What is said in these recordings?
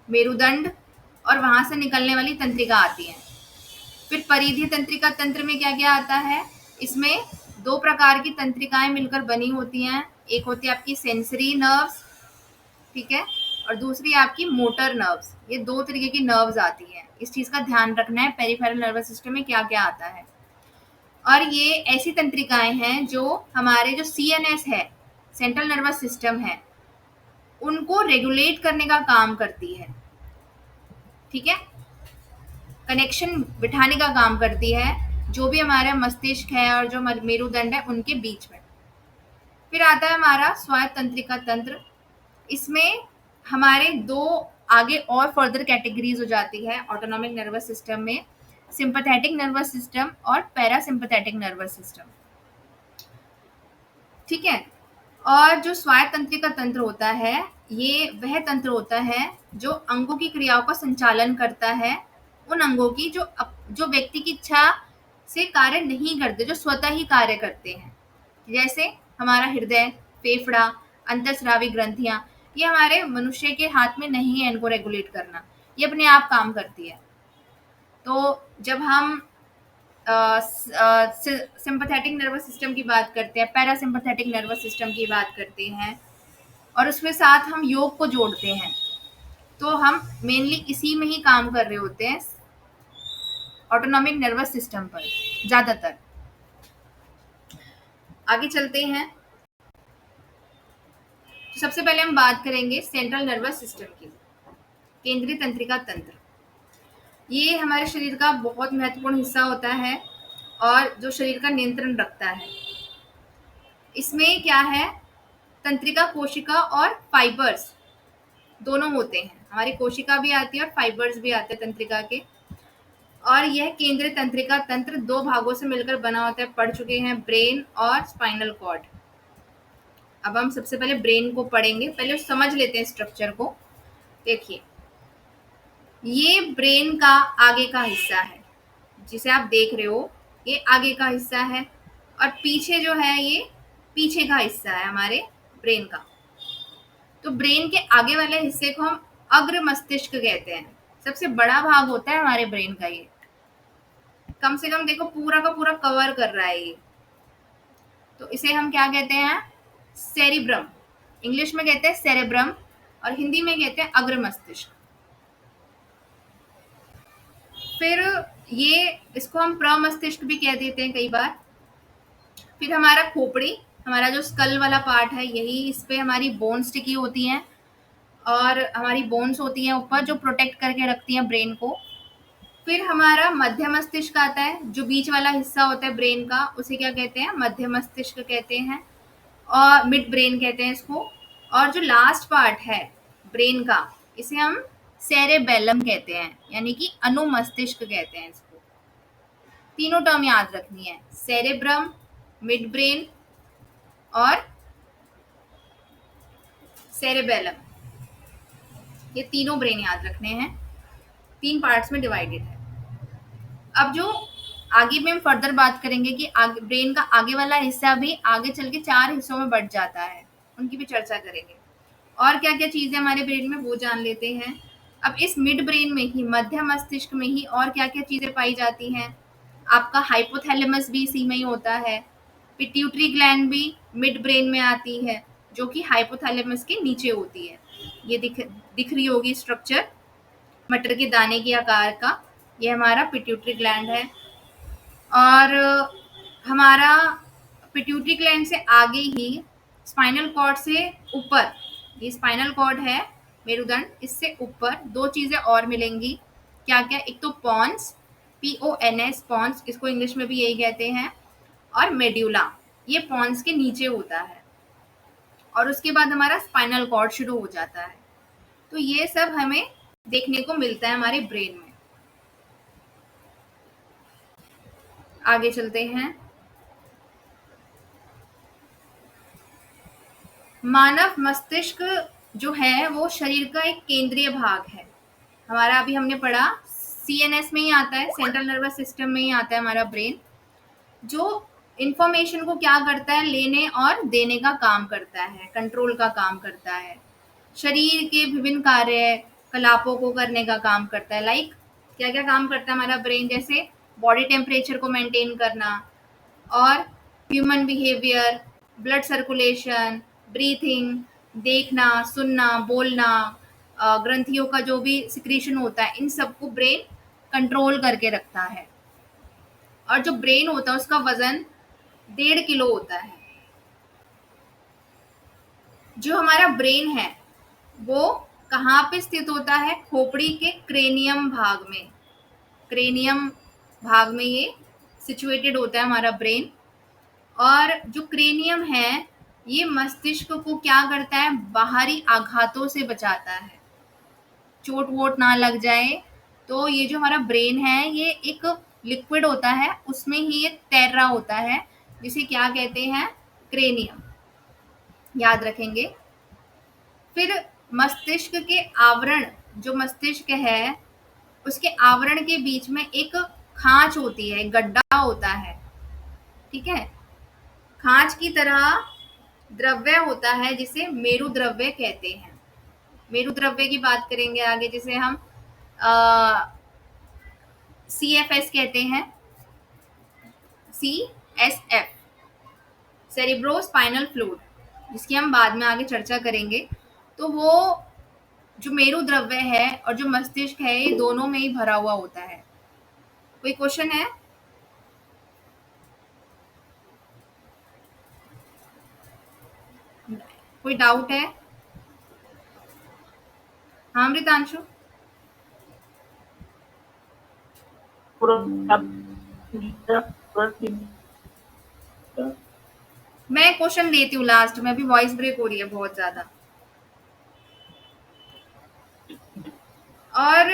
मेरुदंड और वहां से निकलने वाली तंत्रिका आती है। फिर परिधीय तंत्रिका तंत्र में क्या क्या आता है, इसमें दो प्रकार की तंत्रिकाएं मिलकर बनी होती हैं। एक होती है आपकी सेंसरी नर्व्स, ठीक है, और दूसरी आपकी मोटर नर्व्स। ये दो तरीके की नर्व्स आती हैं, इस चीज का ध्यान रखना है पेरिफेरल नर्वस सिस्टम में क्या क्या आता है। और ये ऐसी तंत्रिकाएं हैं जो हमारे जो सीएनएस है, सेंट्रल नर्वस सिस्टम है, उनको रेगुलेट करने का काम करती है, ठीक है, कनेक्शन बिठाने का काम करती है, जो भी हमारा मस्तिष्क है और जो मेरुदंड है उनके बीच में। फिर आता है हमारा स्वायत्त तंत्रिका तंत्र। इसमें हमारे दो आगे और फर्दर कैटेगरीज हो जाती है ऑटोनॉमिक नर्वस सिस्टम में, सिंपैथेटिक नर्वस सिस्टम और पैरासिम्पैथेटिक नर्वस सिस्टम, ठीक है। और जो स्वायत्त तंत्रिका तंत्र होता है, ये वह तंत्र होता है जो अंगों की क्रियाओं का संचालन करता है, उन अंगों की जो व्यक्ति की इच्छा से कार्य नहीं करते, जो स्वतः ही कार्य करते हैं। जैसे हमारा हृदय, फेफड़ा, अंतःस्रावी ग्रंथियां, ये हमारे मनुष्य के हाथ में नहीं है इनको रेगुलेट करना, ये अपने आप काम करती है। तो जब हम सिंपैथेटिक नर्वस सिस्टम की बात करते हैं, पैरासिम्पैथेटिक नर्वस सिस्टम की बात करते हैं, और उसके साथ हम योग को जोड़ते हैं, तो हम मेनली इसी में ही काम कर रहे होते हैं, ऑटोनॉमिक नर्वस सिस्टम पर ज्यादातर। आगे चलते हैं। तो सबसे पहले हम बात करेंगे सेंट्रल नर्वस सिस्टम की, केंद्रीय तंत्रिका तंत्र। ये हमारे शरीर का बहुत महत्वपूर्ण हिस्सा होता है और जो शरीर का नियंत्रण रखता है। इसमें क्या है, तंत्रिका कोशिका और फाइबर्स दोनों होते हैं। हमारी कोशिका भी आती है और फाइबर्स भी आते हैं तंत्रिका के। और यह केंद्रीय तंत्रिका तंत्र दो भागों से मिलकर बना होता है, पढ़ चुके हैं, ब्रेन और स्पाइनल कॉर्ड। अब हम सबसे पहले ब्रेन को पढ़ेंगे, पहले समझ लेते हैं स्ट्रक्चर को। देखिए, ये ब्रेन का आगे का हिस्सा है, जिसे आप देख रहे हो, ये आगे का हिस्सा है, और पीछे जो है ये पीछे का हिस्सा है हमारे ब्रेन का। तो ब्रेन के आगे वाले हिस्से को हम अग्र मस्तिष्क कहते हैं। सबसे बड़ा भाग होता है हमारे ब्रेन का, ये कम से कम देखो पूरा का पूरा कवर कर रहा है ये। तो इसे हम क्या कहते हैं, सेरिब्रम। इंग्लिश में कहते हैं सेरेब्रम और हिंदी में कहते हैं अग्र मस्तिष्क। फिर ये इसको हम प्रमस्तिष्क भी कह देते हैं कई बार। फिर हमारा खोपड़ी, हमारा जो स्कल वाला पार्ट है, यही इस पे हमारी बोन्स टिकी होती हैं, और हमारी बोन्स होती हैं ऊपर जो प्रोटेक्ट करके रखती हैं ब्रेन को। फिर हमारा मध्य मस्तिष्क आता है, जो बीच वाला हिस्सा होता है ब्रेन का, उसे क्या कहते हैं, मध्य मस्तिष्क कहते हैं, और मिड ब्रेन कहते हैं इसको। और जो लास्ट पार्ट है ब्रेन का, इसे हम सेरेबेलम कहते हैं, यानी कि अनुमस्तिष्क कहते हैं इसको। तीनों टर्म याद रखनी है, सेरेब्रम, मिड ब्रेन और सेरेबेलम, ये तीनों ब्रेन याद रखने हैं, 3 पार्ट्स में डिवाइडेड है। अब जो आगे में हम फर्दर बात करेंगे कि आगे ब्रेन का आगे वाला हिस्सा भी आगे चल के 4 हिस्सों में बढ़ जाता है, उनकी भी चर्चा करेंगे। और क्या क्या चीजें हमारे ब्रेन में वो जान लेते हैं। अब इस मिड ब्रेन में ही, मध्य मस्तिष्क में ही और क्या क्या चीजें पाई जाती हैं, आपका हाइपोथैलेमस भी इसी में ही होता है, पिट्यूटरी ग्लैंड भी मिड ब्रेन में आती है, जो कि हाइपोथैलेमस के नीचे होती है। ये दिख रही होगी स्ट्रक्चर, मटर के दाने के आकार का, ये हमारा पिट्यूटरी ग्लैंड है। और हमारा पिट्यूटरी ग्लैंड से आगे ही स्पाइनल कॉर्ड से ऊपर, ये स्पाइनल कॉर्ड है मेरुदंड, इससे ऊपर 2 चीजें और मिलेंगी। क्या क्या, एक तो पॉन्स, PONS, पॉन्स, इसको इंग्लिश में भी यही कहते हैं, और मेड्यूला, ये पॉन्स के नीचे होता है। और उसके बाद हमारा स्पाइनल कॉर्ड शुरू हो जाता है। तो ये सब हमें देखने को मिलता है हमारे ब्रेन में। आगे चलते हैं। मानव मस्तिष्क जो है वो शरीर का एक केंद्रीय भाग है हमारा। अभी हमने पढ़ा CNS में ही आता है, सेंट्रल नर्वस सिस्टम में ही आता है हमारा ब्रेन, जो इंफॉर्मेशन को क्या करता है, लेने और देने का काम करता है, कंट्रोल का काम करता है। शरीर के विभिन्न कार्य कलापों को करने का काम करता है। लाइक क्या क्या काम करता है हमारा ब्रेन, जैसे बॉडी टेम्परेचर को मेंटेन करना और human behaviour, blood circulation, breathing, देखना, सुनना, बोलना, ग्रंथियों का जो भी सिक्रीशन होता है, इन सबको ब्रेन कंट्रोल करके रखता है। और जो ब्रेन होता है उसका वजन 1.5 किलो होता है। जो हमारा ब्रेन है वो कहाँ पे स्थित होता है? खोपड़ी के क्रेनियम भाग में। क्रेनियम भाग में ये सिचुएटेड होता है हमारा ब्रेन। और जो क्रेनियम है ये मस्तिष्क को क्या करता है? बाहरी आघातों से बचाता है, चोट वोट ना लग जाए। तो ये जो हमारा ब्रेन है ये एक लिक्विड होता है, उसमें ही ये तैर रहा होता है, जिसे क्या कहते हैं? क्रेनियम। याद रखेंगे। फिर मस्तिष्क के आवरण, जो मस्तिष्क है उसके आवरण के बीच में एक खांच होती है, गड्ढा होता है। ठीक है, खांच की तरह द्रव्य होता है जिसे मेरु द्रव्य कहते हैं। मेरु द्रव्य की बात करेंगे आगे, जिसे हम CFS कहते हैं। CSF, सेरिब्रो स्पाइनल फ्लूइड, जिसकी हम बाद में आगे चर्चा करेंगे। तो वो जो मेरु द्रव्य है और जो मस्तिष्क है ये दोनों में ही भरा हुआ होता है। कोई क्वेश्चन है? कोई डाउट है? हाँ अमृतांशु। मैं क्वेश्चन देती हूँ लास्ट में, अभी वॉइस ब्रेक हो रही है बहुत ज्यादा। और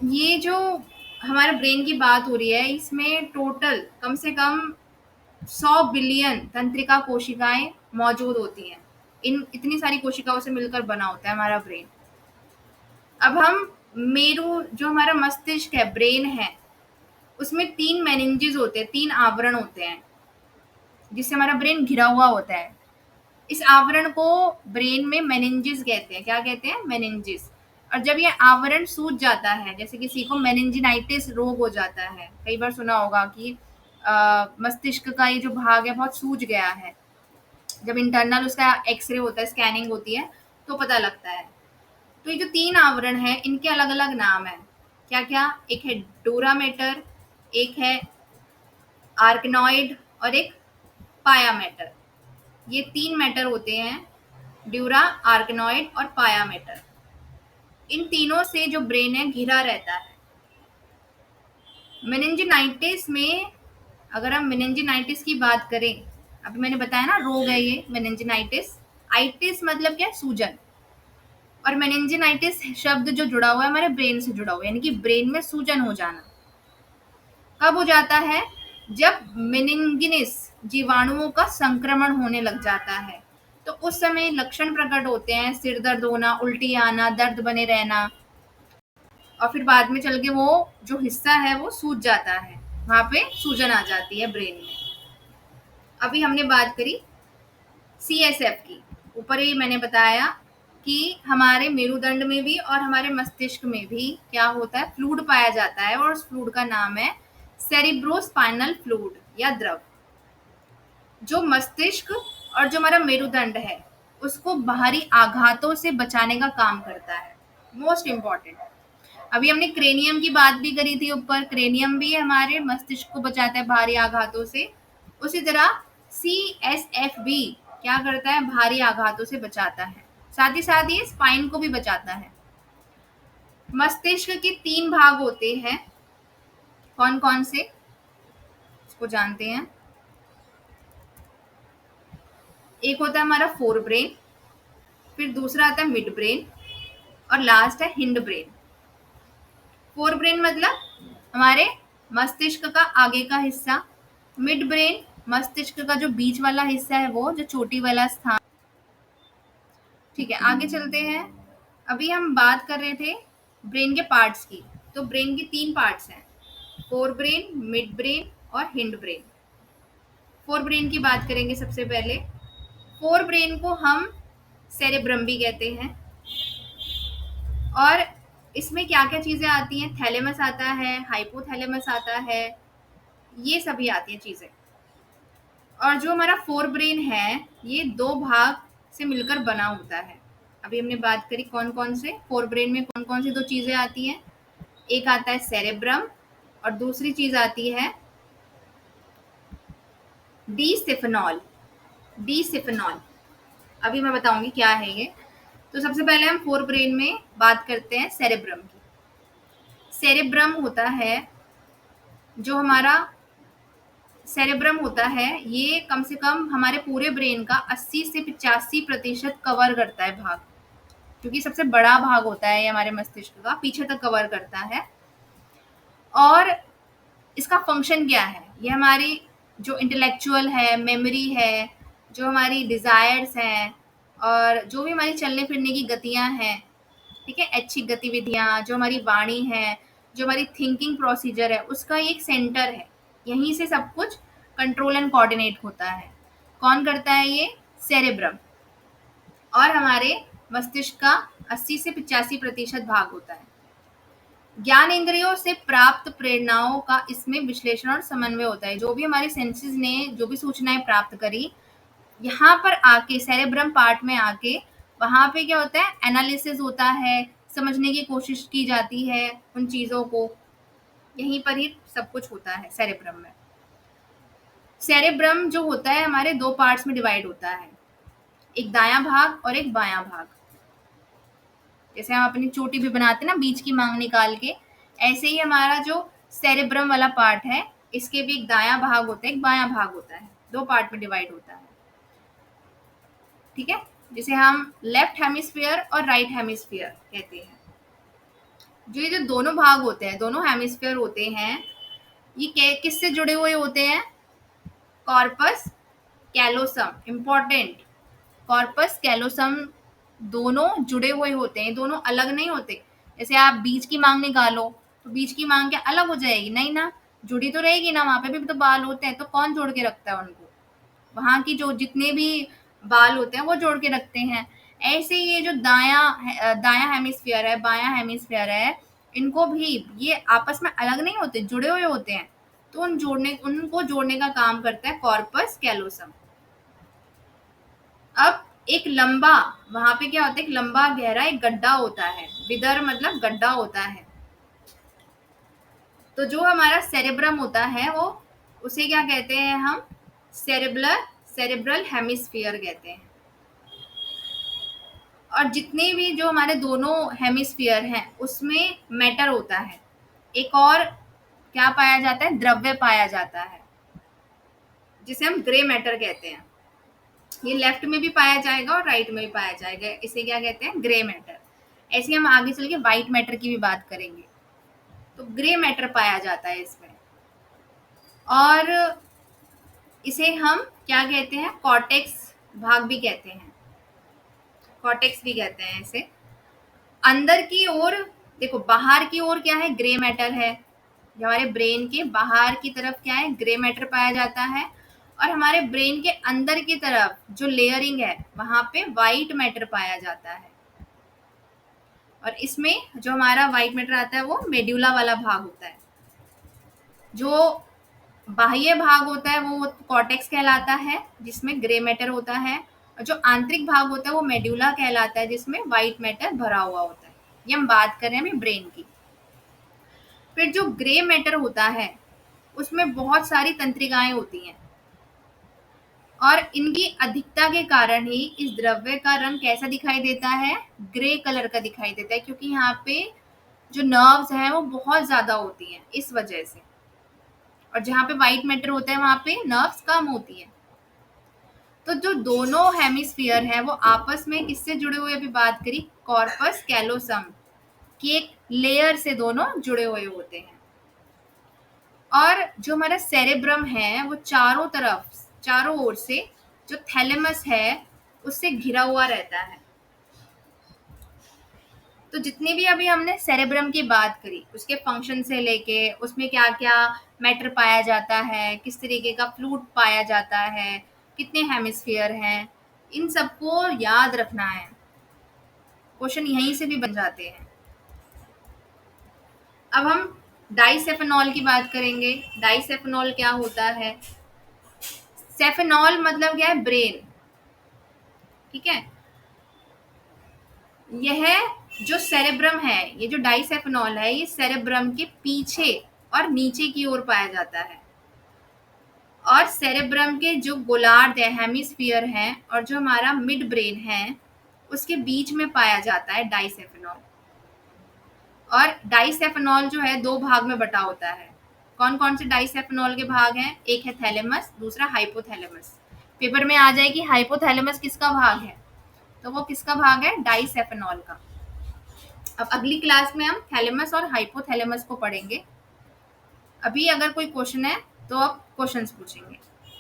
ये जो हमारे ब्रेन की बात हो रही है इसमें टोटल कम से कम 100 बिलियन तंत्रिका कोशिकाएं मौजूद होती हैं। इन इतनी सारी कोशिकाओं से मिलकर बना होता है हमारा ब्रेन। अब हम मेरु, जो हमारा मस्तिष्क है, ब्रेन है, उसमें 3 मेनिंजेस होते हैं, 3 आवरण होते हैं जिससे हमारा ब्रेन घिरा हुआ होता है। इस आवरण को ब्रेन में मेनिंजेस कहते हैं। क्या कहते हैं? मेनिंजेस। और जब ये आवरण सूज जाता है, जैसे किसी को मेनिंजिनाइटिस रोग हो जाता है, कई बार सुना होगा कि मस्तिष्क का ये जो भाग है बहुत सूज गया है, जब इंटरनल उसका एक्सरे होता है, स्कैनिंग होती है, तो पता लगता है। तो ये जो 3 आवरण है इनके अलग अलग नाम है। क्या क्या? एक है डोरा मैटर, एक है आर्कनॉइड और एक पाया मैटर। ये 3 मैटर होते हैं, ड्यूरा, आर्कनॉइड और पाया मैटर। इन तीनों से जो ब्रेन है घिरा रहता है। मेनिंजिनाइटिस में, अगर हम मेनिंजिनाइटिस की बात करें, अभी मैंने बताया ना रोग है ये मेनिंजिनाइटिस। आइटिस मतलब क्या? सूजन। और मेनिंजिनाइटिस शब्द जो जुड़ा हुआ है हमारे ब्रेन से जुड़ा हुआ है, यानी कि ब्रेन में सूजन हो जाना। कब हो जाता है? जब मेनिंगिनिस जीवाणुओं का संक्रमण होने लग जाता है। तो उस समय लक्षण प्रकट होते हैं, सिर दर्द होना, उल्टी आना, दर्द बने रहना, और फिर बाद में चल के वो जो हिस्सा है वो सूज जाता है, वहां पे सूजन आ जाती है ब्रेन में। अभी हमने बात करी CSF की। ऊपर ही मैंने बताया कि हमारे मेरुदंड में भी और हमारे मस्तिष्क में भी क्या होता है? फ्लूइड पाया जाता है, और उस फ्लूइड का नाम है सेरिब्रोस्पाइनल फ्लूइड या द्रव। जो मस्तिष्क और जो हमारा मेरुदंड है उसको बाहरी आघातों से बचाने का काम करता है। Most important. अभी हमने क्रेनियम की बात भी करी थी ऊपर, क्रेनियम भी हमारे मस्तिष्क को बचाता है भारी आघातों से। उसी तरह CSF भी क्या करता है? भारी आघातों से बचाता है। साथ ही साथ ये स्पाइन को भी बचाता है। मस्तिष्क के 3 भाग होते हैं, कौन कौन से? इसको जानते हैं। एक होता है हमारा फोर ब्रेन, फिर दूसरा आता है मिड ब्रेन, और लास्ट है हिंड ब्रेन। फोर ब्रेन मतलब हमारे मस्तिष्क का आगे का हिस्सा, मिड ब्रेन मस्तिष्क का जो बीच वाला हिस्सा है, वो जो चोटी वाला स्थान। ठीक है, आगे चलते हैं। अभी हम बात कर रहे थे ब्रेन के पार्ट्स की। तो ब्रेन के 3 पार्ट्स हैं, फोर ब्रेन, मिड ब्रेन और हिंड ब्रेन। फोर ब्रेन की बात करेंगे सबसे पहले। फोर ब्रेन को हम सेरेब्रम भी कहते हैं, और इसमें क्या-क्या चीज़ें आती हैं, थैलेमस आता है, हाइपोथैलेमस आता है, ये सभी आती हैं चीज़ें। और जो हमारा फोर ब्रेन है, ये 2 भाग से मिलकर बना होता है। अभी हमने बात करी कौन-कौन से फोर ब्रेन में कौन-कौन सी 2 चीज़ें आती हैं। एक आता है सेरेब्रम और दूसरी चीज़ आती है डीसिफेनॉल। डीसिफेनॉल, अभी मैं बताऊँगी क्या है ये। तो सबसे पहले हम फोर ब्रेन में बात करते हैं सेरेब्रम की। सेरेब्रम होता है जो हमारा सेरेब्रम होता है, ये कम से कम हमारे पूरे ब्रेन का 80 से 85% कवर करता है भाग, क्योंकि सबसे बड़ा भाग होता है ये हमारे मस्तिष्क का, पीछे तक कवर करता है। और इसका फंक्शन क्या है, ये हमारी जो इंटेलेक्चुअल है, मेमोरी है, जो हमारी डिजायर्स हैं और जो भी हमारी चलने फिरने की गतियां हैं, ठीक है, ऐच्छिक गतिविधियां, जो हमारी वाणी है, जो हमारी थिंकिंग प्रोसीजर है, उसका ये एक सेंटर है। यहीं से सब कुछ कंट्रोल एंड कोऑर्डिनेट होता है। कौन करता है ये? सेरेब्रम। और हमारे मस्तिष्क का 80 से 85% भाग होता है। ज्ञान इंद्रियों से प्राप्त प्रेरणाओं का इसमें विश्लेषण और समन्वय होता है। जो भी हमारे सेंसेस ने जो भी सूचनाएं प्राप्त करी, यहाँ पर आके सेरेब्रम पार्ट में आके वहाँ पे क्या होता है, एनालिसिस होता है, समझने की कोशिश की जाती है उन चीज़ों को। यहीं पर ही सब कुछ होता है सेरेब्रम में। सेरेब्रम जो होता है हमारे 2 पार्ट्स में डिवाइड होता है, एक दायां भाग और एक बायां भाग। जैसे हम अपनी चोटी भी बनाते हैं ना बीच की मांग निकाल के, ऐसे ही हमारा जो सेरेब्रम वाला पार्ट है, इसके भी एक दायां भाग होता है, एक बायां भाग होता है, 2 पार्ट में डिवाइड होता है। ठीक है, जिसे हम लेफ्ट हेमिस्फीयर और राइट हेमिस्फीयर कहते हैं। जो दोनों भाग होते हैं, दोनों हेमिस्फीयर होते हैं, ये किससे जुड़े हुए होते हैं? Corpus callosum, important, corpus callosum दोनों जुड़े हुए होते हैं, दोनों अलग नहीं होते। जैसे आप बीच की मांग निकालो तो बीच की मांग क्या अलग हो जाएगी? नहीं ना, जुड़ी तो रहेगी ना, वहां पे भी तो बाल होते हैं, तो कौन जोड़ के रखता है उनको? वहां की जो जितने भी बाल होते हैं वो जोड़ के रखते हैं। ऐसे ये जो दाया हेमिस्फीयर है, बायां हेमिस्फीयर है, इनको भी ये आपस में अलग नहीं होते, जुड़े हुए होते हैं। तो उनको जोड़ने का काम करता है कॉर्पस कैलोसम। अब एक लंबा, वहां पे क्या होता है, एक लंबा गहरा एक गड्ढा होता है, विदर मतलब गड्ढा होता है। तो जो हमारा सेरेब्रम होता है वो, उसे क्या कहते हैं हम? सेरेब्रल हेमिस्फीयर कहते हैं। और जितने भी जो हमारे दोनों हेमिस्फीयर हैं उसमें मैटर होता है, एक और क्या पाया जाता है? द्रव्य पाया जाता है, जिसे हम ग्रे मैटर कहते हैं। ये लेफ्ट में भी पाया जाएगा और राइट में भी पाया जाएगा, इसे क्या कहते हैं? Grey matter. ऐसे हम आगे चल के व्हाइट मैटर की भी बात करेंगे। तो ग्रे मैटर पाया जाता है इसमें, और इसे हम क्या कहते हैं? कॉर्टेक्स भाग भी कहते हैं, कॉर्टेक्स भी कहते हैं इसे। अंदर की ओर देखो, बाहर की ओर क्या है? ग्रे मैटर है। हमारे ब्रेन के बाहर की तरफ क्या है? ग्रे मैटर पाया जाता है। और हमारे ब्रेन के अंदर की तरफ जो लेयरिंग है, वहां पे व्हाइट मैटर पाया जाता है। और इसमें जो हमारा व्हाइट मैटर आता है वो मेड्यूला वाला भाग होता है। जो बाह्य भाग होता है वो कॉर्टेक्स कहलाता है, जिसमें ग्रे मैटर होता है। और जो आंतरिक भाग होता है वो मेड्यूला कहलाता है, जिसमें व्हाइट मैटर भरा हुआ होता है। ये हम बात कर रहे हैं अभी ब्रेन की। फिर जो ग्रे मैटर होता है उसमें बहुत सारी तंत्रिकाएं होती हैं, और इनकी अधिकता के कारण ही इस द्रव्य का रंग कैसा दिखाई देता है? ग्रे कलर का दिखाई देता है, क्योंकि यहाँ पे जो नर्व्स हैं वो बहुत ज्यादा होती हैं इस वजह से। और जहाँ पे व्हाइट मैटर होता है वहां पे नर्व्स कम होती है। तो जो दोनों हेमिस्फीयर है वो आपस में किससे जुड़े हुए? अभी बात करी कॉर्पस कैलोसम की एक लेयर से दोनों जुड़े हुए होते हैं। और जो हमारा सेरेब्रम है वो चारों ओर से जो थैलेमस है उससे घिरा हुआ रहता है। तो जितनी भी अभी हमने सेरेब्रम की बात करी, उसके फंक्शन से लेके उसमें क्या क्या मैटर पाया जाता है, किस तरीके का फ्लूइड पाया जाता है, कितने हेमिस्फीयर हैं, इन सबको याद रखना है। क्वेश्चन यहीं से भी बन जाते हैं। अब हम डाइसेफेनॉल की बात करेंगे। डाइसेफेनॉल क्या होता है? सेफेनॉल मतलब क्या है? ब्रेन। ठीक है, यह जो सेरेब्रम है, ये जो डाइसेफेनॉल है, ये सेरेब्रम के पीछे और नीचे की ओर पाया जाता है। और सेरेब्रम के जो गोलार्ध है, हेमिस्फीयर है, और जो हमारा मिड ब्रेन है, उसके बीच में पाया जाता है डाइसेफेनॉल। और डाइसेफेनॉल जो है दो भाग में बटा होता है। कौन कौन से डाइसेफेनॉल के भाग हैं? एक है थैलेमस, दूसरा हाइपोथैलेमस। पेपर में आ जाए कि हाइपोथैलेमस किसका भाग है, तो वो किसका भाग है? डाइसेफेनॉल का। अब अगली क्लास में हम थैलेमस और हाइपोथैलेमस को पढ़ेंगे। अभी अगर कोई क्वेश्चन है तो आप क्वेश्चंस पूछेंगे।